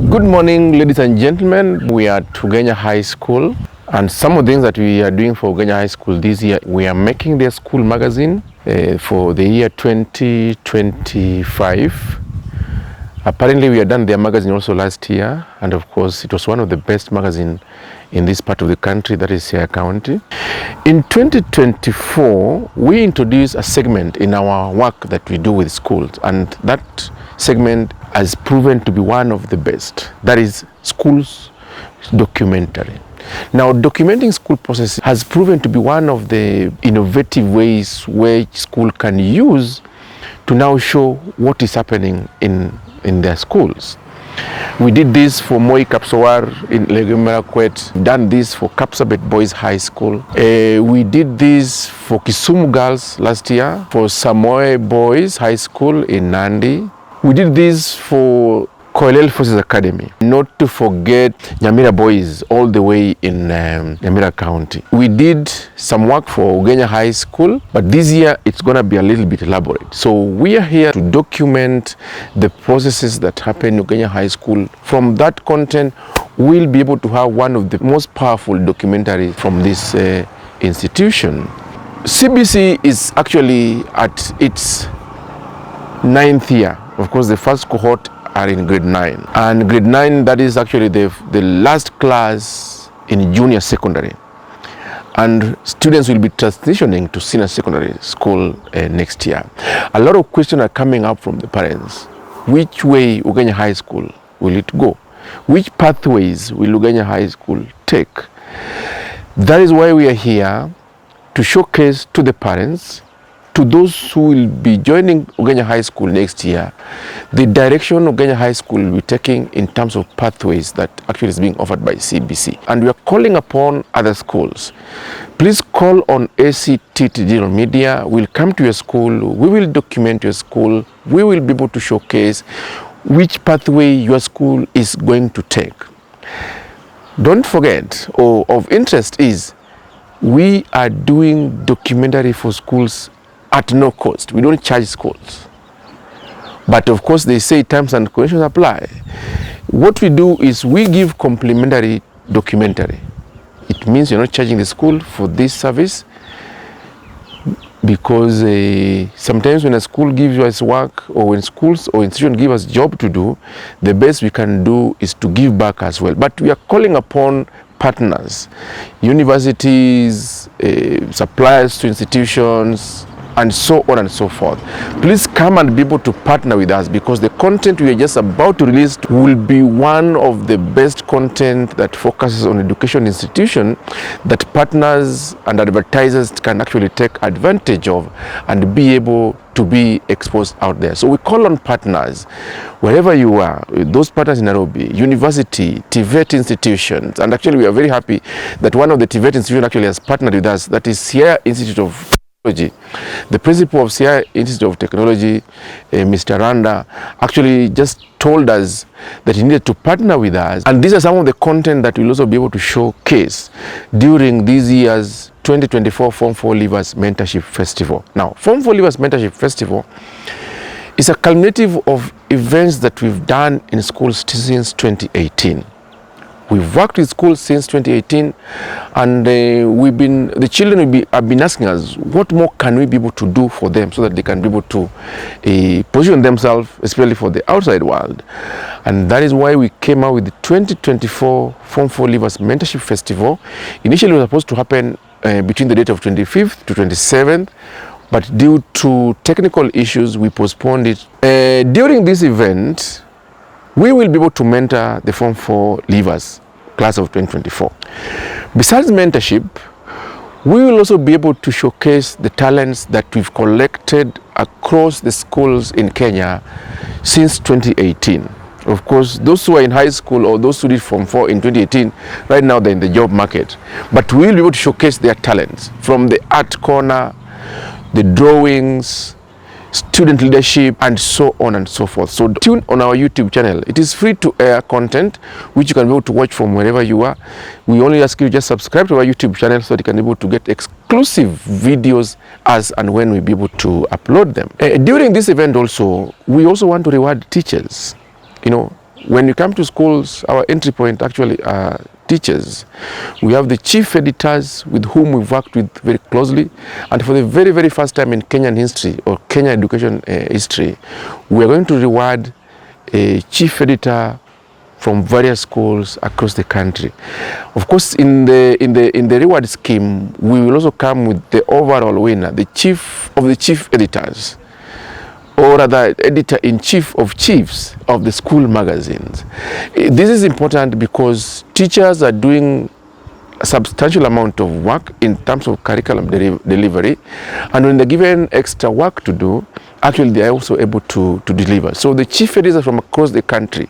Good morning, ladies and gentlemen. We are at Ugenya High School, and some of the things that we are doing for Ugenya High School this year, we are making their school magazine for the year 2025. Apparently, we had done their magazine also last year, and of course, it was one of the best magazines in this part of the country, that is Siaya County. In 2024, we introduced a segment in our work that we do with schools, and that segment has proven to be one of the best. That is schools documentary. Now, documenting school process has proven to be one of the innovative ways where school can use to now show what is happening in their schools. We did this for Moi Kapsowar in Ugenya, done this for Kapsabet Boys High School. We did this for Kisumu Girls last year, for Samoe Boys High School in Nandi. We did this for Koilel Forces Academy, not to forget Nyamira Boys all the way in Nyamira County. We did some work for Ugenya High School, but this year it's going to be a little bit elaborate. So we are here to document the processes that happen in Ugenya High School. From that content, we'll be able to have one of the most powerful documentaries from this institution. CBC is actually at its 9th year. Of course, the first cohort are in grade 9, and grade 9, that is actually the last class in junior secondary, and students will be transitioning to senior secondary school next year. A lot of questions are coming up from the parents. Which way Ugenya High School will it go? Which pathways will Ugenya High School take? That is why we are here to showcase to the parents, to those who will be joining Ugenya High School next year, the direction Ugenya High School will be taking in terms of pathways that actually is being offered by CBC. And we are calling upon other schools. Please call on ACT Digital Media. We'll come to your school. We will document your school. We will be able to showcase which pathway your school is going to take. Don't forget, or of interest is, we are doing documentary for schools at no cost. We don't charge schools. But of course, they say terms and conditions apply. What we do is we give complimentary documentary. It means you're not charging the school for this service, because sometimes when a school gives us work, or when schools or institutions give us job to do, the best we can do is to give back as well. But we are calling upon partners, universities, suppliers to institutions, and so on and so forth. Please come and be able to partner with us, because the content we are just about to release will be one of the best content that focuses on education institution that partners and advertisers can actually take advantage of and be able to be exposed out there. So we call on partners wherever you are, those partners in Nairobi, university, TVET institutions, and actually we are very happy that one of the TVET institutions actually has partnered with us, that is Siaya Institute of Technology. The principal of Siaya Institute of Technology, Mr. Randa, actually just told us that he needed to partner with us, and these are some of the content that we'll also be able to showcase during this year's 2024 Form 4 Leavers Mentorship Festival. Now, Form 4 Leavers Mentorship Festival is a cumulative of events that we've done in schools since 2018. We've worked with schools since 2018, and the children have been asking us, what more can we be able to do for them so that they can be able to position themselves, especially for the outside world. And that is why we came out with the 2024 Form 4 Leavers Mentorship Festival. Initially, it was supposed to happen between the date of 25th to 27th, but due to technical issues, we postponed it. During this event, we will be able to mentor the Form 4 leavers class of 2024. Besides mentorship, we will also be able to showcase the talents that we've collected across the schools in Kenya since 2018. Of course, those who are in high school or those who did Form 4 in 2018, right now they're in the job market. But we'll be able to showcase their talents from the art corner, the drawings, student leadership, and so on and so forth. So tune on our YouTube channel. It is free to air content which you can be able to watch from wherever you are. We only ask you to just subscribe to our YouTube channel so that you can be able to get exclusive videos as and when we be able to upload them. During this event also, we also want to reward teachers. You know, when you come to schools, our entry point actually are teachers. We have the chief editors with whom we've worked with very closely, and for the very, very first time in Kenyan history or Kenya education history, we are going to reward a chief editor from various schools across the country. Of course, in the reward scheme, we will also come with the overall winner, the chief of the chief editors, or rather editor-in-chief of chiefs of the school magazines. This is important because teachers are doing a substantial amount of work in terms of curriculum delivery, and when they're given extra work to do, actually they are also able to deliver. So the chief editors from across the country,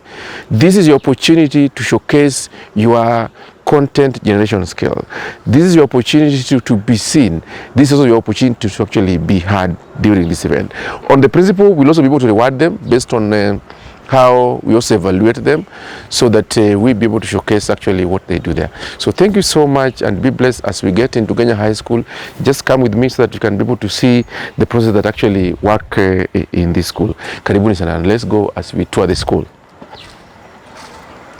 this is your opportunity to showcase your content generation skill. This is your opportunity to be seen. This is also your opportunity to actually be heard during this event. On the principle, we'll also be able to reward them based on how we also evaluate them, so that we'll be able to showcase actually what they do there. So thank you so much, and be blessed as we get into Ugenya High School. Just come with me so that you can be able to see the process that actually work in this school. Karibuni sana, and let's go as we tour the school.